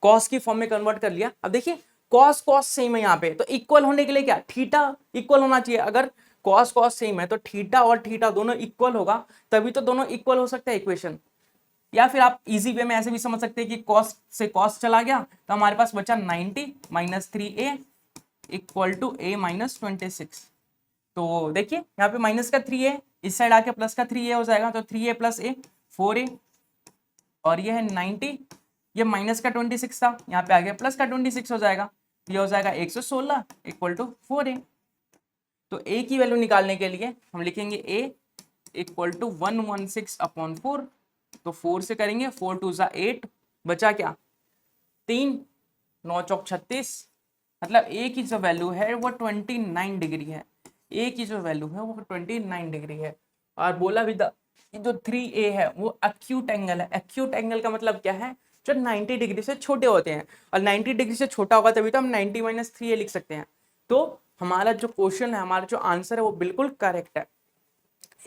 कॉस की फॉर्म में कन्वर्ट कर लिया। अब देखिए कॉस सेम है यहाँ पे, तो इक्वल होने के लिए क्या, थीटा इक्वल होना चाहिए। अगर कॉस सेम है तो थीटा और थीटा दोनों इक्वल होगा, तभी तो दोनों इक्वल हो सकता है इक्वेशन। या फिर आप इजी वे में ऐसे भी समझ सकते हैं कि कॉस से कॉस चला गया तो हमारे पास बचा 90 minus 3a equal to a minus 26। तो देखिए यहाँ पे माइनस का 3a, इस साइड आके प्लस का 3a हो जाएगा, तो 3a प्लस a 4a, और ये है 90, ये माइनस का 26 था, यहाँ पे आ गया प्लस का 26 हो जाएगा, ये हो जाएगा 116 इक्वल टू 4a। तो a की वैल्यू निकालने के लिए हम लिखेंगे a इक्वल टू 116 अपॉन 4, तो 4 से करेंगे, 4 2 ज़ा 8, बचा क्या 3, 9 चौक 36, मतलब a की जो वैल्यू है वो 29 डिग्री है। a की जो वैल्यू है वो 29 डिग्री है। और बोला भी था कि जो 3a है वो एक्यूट एंगल है। एक्यूट एंगल का मतलब क्या है, जो 90 डिग्री से छोटे होते हैं, और 90 डिग्री से छोटा होगा तभी तो हम 90 माइनस 3a लिख सकते हैं। तो हमारा जो क्वेश्चन है, हमारा जो आंसर है वो बिल्कुल करेक्ट है।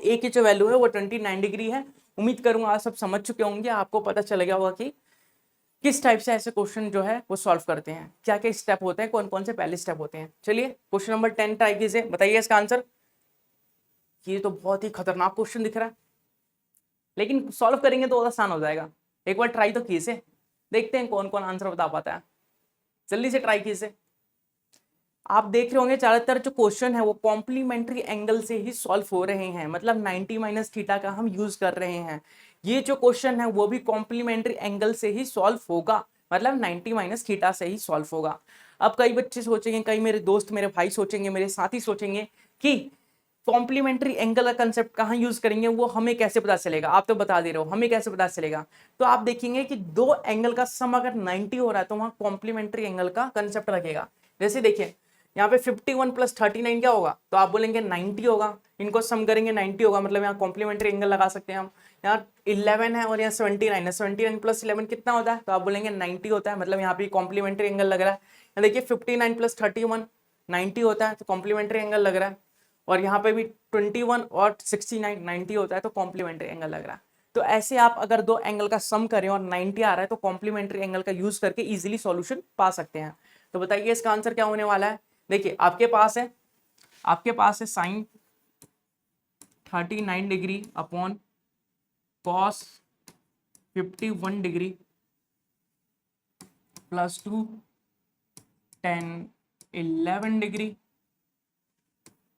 ए की जो वैल्यू है वो 29 डिग्री है। उम्मीद करूंगा आप सब समझ चुके होंगे, आपको पता चल गया होगा कि किस टाइप से ऐसे क्वेश्चन जो है वो सॉल्व करते हैं, क्या क्या स्टेप होते हैं, कौन कौन से पहले स्टेप होते हैं। चलिए क्वेश्चन नंबर 10 ट्राई कीजिए, बताइए इसका आंसर। ये तो बहुत ही खतरनाक क्वेश्चन दिख रहा है, लेकिन सॉल्व करेंगे तो आसान हो जाएगा। एक बार ट्राई तो कीजिए, देखते हैं कौन कौन आंसर बता पाता है। जल्दी से ट्राई कीजिए। आप देख रहे होंगे ज्यादातर जो क्वेश्चन है वो कॉम्प्लीमेंट्री एंगल से ही सॉल्व हो रहे हैं, मतलब 90 माइनस थीटा का हम यूज कर रहे हैं। ये जो क्वेश्चन है वो भी कॉम्प्लीमेंट्री एंगल से ही सॉल्व होगा, मतलब 90 माइनस थीटा से ही सॉल्व होगा। अब कई बच्चे सोचेंगे, कई मेरे दोस्त मेरे भाई सोचेंगे, मेरे साथी सोचेंगे कि कॉम्प्लीमेंट्री एंगल का कंसेप्ट कहाँ यूज करेंगे, वो हमें कैसे पता चलेगा, आप तो बता दे रहे हो, हमें कैसे पता चलेगा। तो आप देखेंगे कि दो एंगल का सम अगर 90 हो रहा है तो वहां कॉम्प्लीमेंट्री एंगल का कंसेप्ट लगेगा। जैसे देखिए यहाँ पे 51 प्लस 39 क्या होगा, तो आप बोलेंगे 90 होगा, इनको सम करेंगे 90 होगा, मतलब यहाँ कॉम्प्लीमेंट्री एंगल लगा सकते हैं हम। यहाँ 11 है और यहाँ 79 है, 79 प्लस 11 कितना होता है, तो आप बोलेंगे 90 होता है, मतलब यहाँ पे कॉम्प्लीमेंट्री एंगल लग रहा है। यहाँ देखिए 59 प्लस 31 90 होता है, तो कॉम्प्लीमेंट्री एंगल लग रहा है। और यहाँ पे भी 21 और 69 90 होता है, तो कॉम्प्लीमेंट्री एंगल लग रहा है। तो ऐसे आप अगर दो एंगल का सम करें और 90 आ रहा है तो कॉम्प्लीमेंट्री एंगल का यूज करके इजीली सॉल्यूशन पा सकते हैं। तो बताइए इसका आंसर क्या होने वाला है। देखिए आपके पास है sine 39 degree upon cos 51 degree plus 2 10 11 degree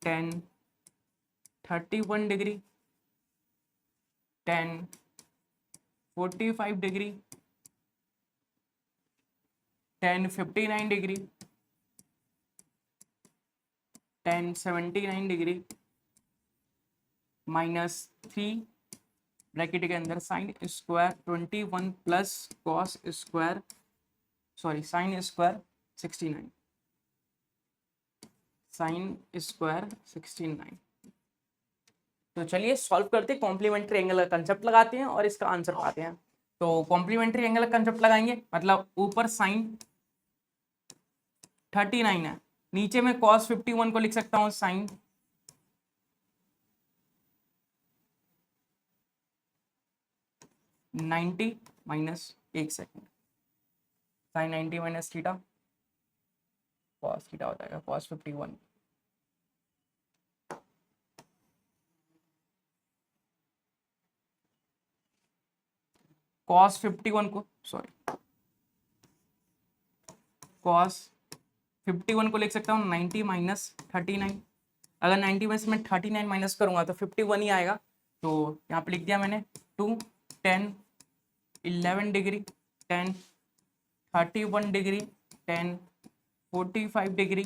10 31 degree 10 45 degree 10 59 degree 10 79 degree minus 3 bracket के अंदर sine square 21 plus cos square sine square 69 sine square 69। तो चलिए सॉल्व करते हैं, कॉम्प्लीमेंट्री एंगल का कंसेप्ट लगाते हैं और इसका आंसर पाते हैं। तो कॉम्प्लीमेंट्री एंगल का कंसेप्ट लगाएंगे, मतलब ऊपर साइन 39 है, नीचे में कॉस 51 को लिख सकता हूँ साइन 90 माइनस, एक second, sine 90 minus theta cos theta हो जाएगा कॉस 51। कॉस 51 को कॉस 51 को लिख सकता हूँ 90 माइनस 39। अगर 90 में से मैं 39 माइनस करूंगा तो 51 ही आएगा, तो यहाँ पे लिख दिया मैंने 2 10 11 डिग्री, 10 31 डिग्री, 10 45 डिग्री,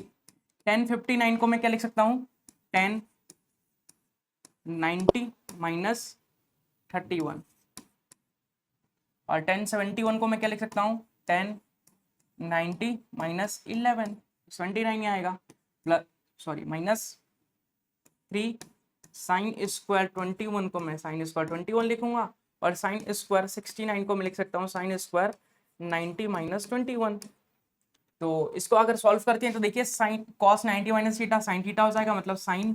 10 59 को मैं क्या लिख सकता हूँ, 10 90 माइनस 31, और 10 71 को मैं क्या लिख सकता हूँ, 10 90 माइनस 11, 29 ही आएगा, plus sorry minus 3 sine square 21 को मैं साइन स्क्वायर 21 लिखूंगा, और साइन स्क्वायर 69 को मैं लिख सकता हूँ साइन स्क्वायर 90 माइनस 21। तो इसको अगर सॉल्व करते हैं तो देखिए sine cos 90 minus theta sine theta हो जाएगा, मतलब साइन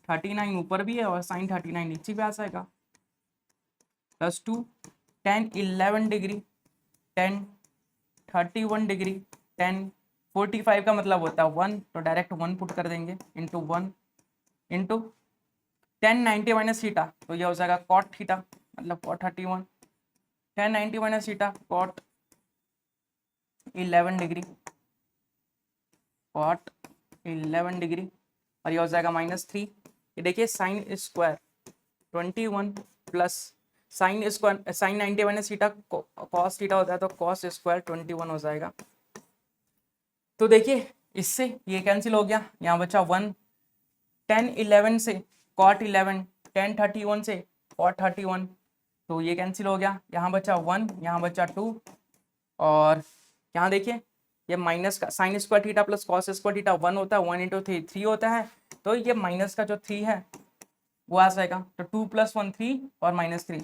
39 ऊपर भी है और साइन 39 नीचे भी आ जाएगा, प्लस 2 10 11 डिग्री, 10 31 डिग्री, 10 45 का मतलब होता है 1, तो डायरेक्ट 1 पुट कर देंगे इंटू 1 इंटू 10 90 माइनस थीटा, तो यह हो जाएगा कॉट थीटा, मतलब cot 31, 10 90 minus theta cot 11 degree, cot 11 degree, और यह हो जाएगा माइनस 3, ये देखिए sine square 21 plus sine square sine 90 minus theta cos theta होता है, तो कॉस स्क्वायर 21 हो जाएगा। तो देखिए इससे ये कैंसिल हो गया, यहाँ बचा 1, 10 11 से कॉट 11, 10 31 से कॉट 31, तो ये कैंसिल हो गया, यहाँ बचा 1, यहाँ बचा 2, और यहाँ देखिए ये माइनस का sign square theta plus cos square theta 1 होता है, 1 इंटू 3 होता है, तो ये माइनस का जो 3 है वो आ जाएगा, तो 2 + 1 3 और माइनस 3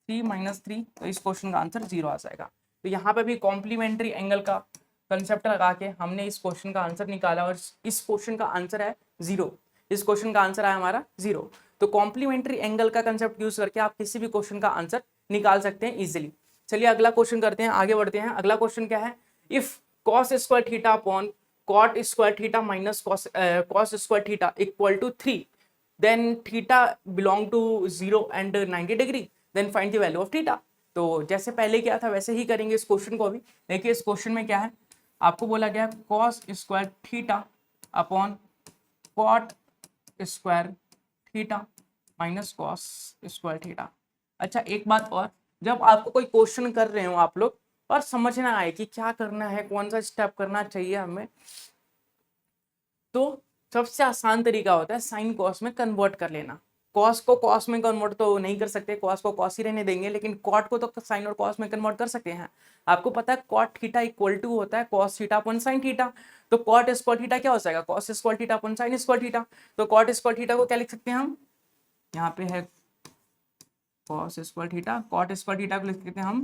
3 माइनस 3, तो इस क्वेश्चन का आंसर 0 आ जाएगा। तो यहाँ पे भी कॉम्प्लीमेंट्री एंगल का कंसेप्ट लगा के हमने इस क्वेश्चन का आंसर निकाला, और इस क्वेश्चन का आंसर है 0, इस क्वेश्चन का आंसर है हमारा 0। तो कॉम्प्लीमेंट्री एंगल का कंसेप्ट यूज करके आप किसी भी क्वेश्चन का आंसर निकाल सकते हैं इजिली। चलिए अगला क्वेश्चन करते हैं, आगे बढ़ते हैं। अगला क्वेश्चन क्या है, if cos square theta upon cot square theta minus cos square theta equal to 3, then theta belong to 0 and 90 degree, then find the value of theta। तो जैसे पहले किया था वैसे ही करेंगे इस क्वेश्चन को भी। देखिए इस क्वेश्चन में क्या है, आपको बोला गया cos square theta upon cot square theta minus cos square theta. अच्छा एक बात और, जब आपको कोई क्वेश्चन कर रहे हो आप लोग और समझना आए कि क्या करना है, कौन सा स्टेप करना चाहिए हमें, तो सबसे आसान तरीका होता है साइन कॉस में कन्वर्ट कर लेना। कॉस को कॉस में कन्वर्ट तो नहीं कर सकते, कॉस को कॉस ही रहने देंगे, लेकिन कॉट को तो साइन और कॉस में कन्वर्ट कर सकते हैं। आपको पता है कॉट थीटा इक्वल टू होता है cos theta upon sine theta, तो कॉट स्क्वायर थीटा क्या हो जाएगा, cos square theta upon sine square theta. तो कॉट स्क्वायर थीटा को क्या लिख सकते हैं हम, यहाँ पे है cos square theta, cot square theta को लिख सकते हैं हम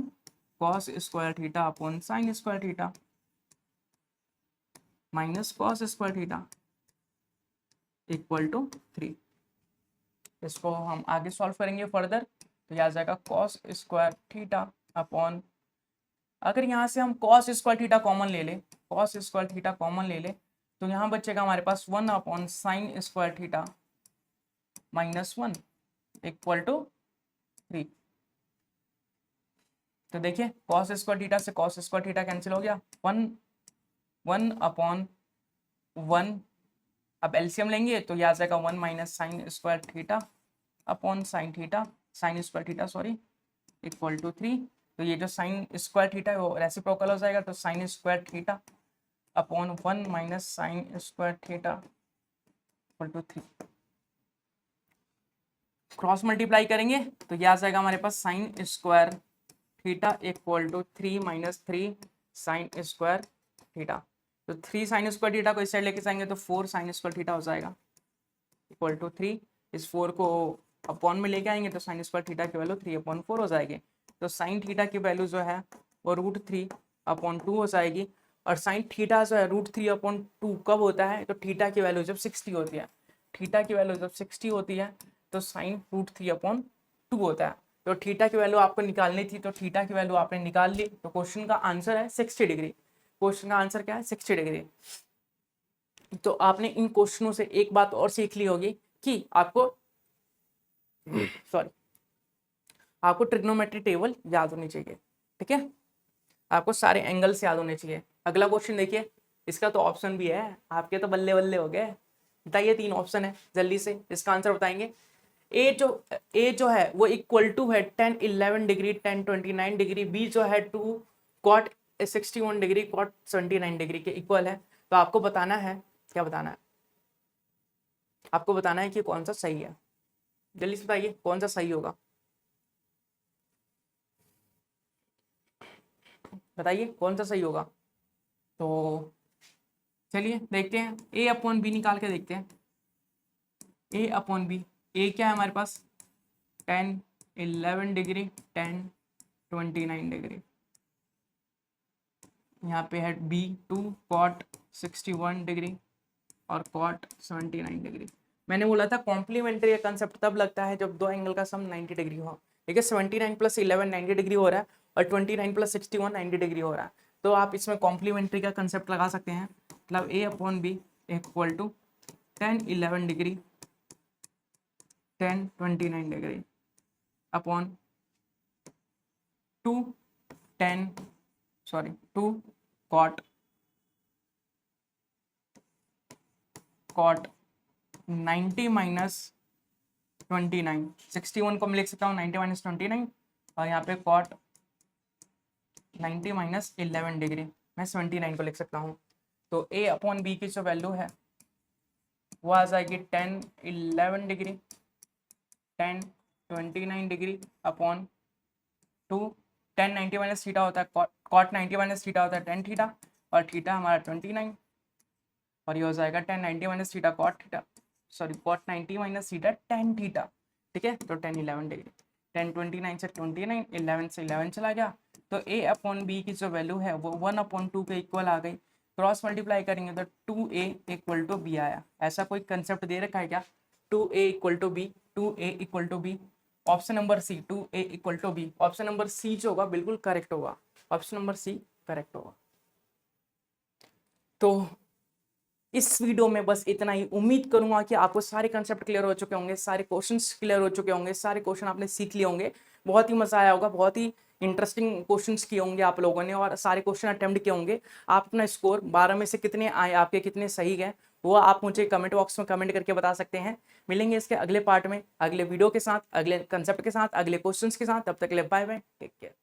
cos square theta upon sine square theta minus cos square theta equal to 3। इसको हम आगे सॉल्व करेंगे फर्दर, तो यह आ जाएगा कॉस स्क्वायर थीटा अपॉन, अगर यहाँ से हम कॉस स्क्वायर थीटा कॉमन ले ले, कॉस स्क्वायर थीटा कॉमन ले ले, तो यहाँ बचेगा हमारे पास 1 upon sine square theta minus 1 equal to 3। तो देखिए कॉस स्क्वायर थीटा से कॉस स्क्वायर थीटा कैंसिल हो गया, 1 अपॉन 1, अब एलसीएम लेंगे तो यह आ जाएगा 1 minus sine square theta upon sine theta, sine square theta sorry, equal to 3। तो ये जो साइन स्क्वायर थीटा है वो रेसिप्रोकल हो जाएगा, तो sine square theta upon 1 minus sine square theta equal to 3। Cross multiply करेंगे तो यह आ जाएगा हमारे पास sine square theta equal to 3 minus 3 sine square theta. तो 3 साइन स्क्वायर थीटा को इस साइड लेके जाएंगे तो 4 साइन स्क्वायर थीटा हो जाएगा इक्वल टू 3। इस 4 को अपॉन में लेके आएंगे तो साइन स्क्वायर थीटा की वैल्यू 3/4 हो जाएगी। तो साइन थीटा की वैल्यू जो है वो √3/2 हो जाएगी, और साइन थीटा जो है √3/2 कब होता है, तो थीटा की वैल्यू जब 60 होती है, थीटा की वैल्यू जब 60 होती है तो साइन √3/2 होता है। तो थीटा की वैल्यू आपको निकालनी थी, तो थीटा की वैल्यू आपने निकाल ली, तो क्वेश्चन का आंसर है 60 डिग्री। क्वेश्चन का आंसर क्या है, 60 डिग्री। तो आपने इन क्वेश्चनों से एक बात और सीख ली होगी कि आपको आपको ट्रिग्नोमेट्री टेबल याद होनी चाहिए, ठीक है, आपको सारे एंगल्स याद होने चाहिए। अगला क्वेश्चन देखिए, इसका तो ऑप्शन भी है, आपके तो बल्ले बल्ले हो गए। बताइए 3 ऑप्शन है, जल्दी से इसका आंसर बताएंगे। ए जो है वो इक्वल टू है 10 11 डिग्री 10 29 डिग्री, बी जो है 2 कॉट 61 डिग्री कॉट 79 डिग्री के इक्वल है। तो आपको बताना है, क्या बताना है, आपको बताना है कि कौन सा सही है। जल्दी से बताइए कौन सा सही होगा, बताइए कौन सा सही होगा। तो चलिए देखते हैं, ए अपॉन बी निकाल के देखते हैं। ए अपॉन बी, ए क्या है हमारे पास 10 11 डिग्री 10 29 डिग्री, यहाँ पे है बी 2 कॉट 61 डिग्री और कॉट 79 डिग्री। मैंने बोला था कॉम्प्लीमेंट्री का कंसेप्ट तब लगता है जब दो एंगल का सम 90 डिग्री हो। ठीक है, 79 प्लस 11 90 डिग्री हो रहा है और 29 प्लस 61 90 डिग्री हो रहा है। तो आप इसमें कॉम्प्लीमेंट्री का कंसेप्ट लगा सकते हैं, मतलब A upon B equal to 10 11 degree 10 29 degree upon 2 cot 90 minus 29, 61 को मैं लिख सकता हूँ 90 माइनस 29 और यहाँ पे कॉट 90 माइनस 11 डिग्री मैं 79 को लिख सकता हूँ। तो ए अपॉन बी की जो वैल्यू है वो आ जाएगी 10 11 degree 10 29 degree upon 2 10 90 minus theta होता है कॉट 90 माइनस थीटा होता है 10 थीटा और थीटा हमारा 29 और ये हो जाएगा 10 90 minus theta cot theta, sorry cot 90 minus theta 10 theta. ठीक है, तो 10 11 डिग्री 10 29 से 29 11 से 11 चला गया। तो ए अपॉन बी की जो वैल्यू है वो 1/2 के इक्वल आ गई। क्रॉस मल्टीप्लाई करेंगे तो 2a इक्वल टू बी आया। ऐसा कोई कंसेप्ट दे रखा है क्या 2a equal to B, 2a equal to B. Option number C 2a equal to B, option number C जो होगा बिल्कुल करेक्ट होगा, ऑप्शन नंबर सी करेक्ट होगा। तो इस वीडियो में बस इतना ही। उम्मीद करूंगा कि आपको सारे कंसेप्ट क्लियर हो चुके होंगे, सारे क्वेश्चंस क्लियर हो चुके होंगे, सारे क्वेश्चन आपने सीख लिए होंगे। बहुत ही मजा आया होगा, बहुत ही इंटरेस्टिंग क्वेश्चंस किए होंगे आप लोगों ने और सारे क्वेश्चन अटेम्प्ट किए होंगे। आप अपना स्कोर 12 में से कितने आए, आपके कितने सही गए, वो आप मुझे कमेंट बॉक्स में कमेंट करके बता सकते हैं। मिलेंगे इसके अगले पार्ट में, अगले वीडियो के साथ, अगले कंसेप्ट के साथ, अगले क्वेश्चंस के साथ। तब तक के लिए बाय बाय, टेक केयर।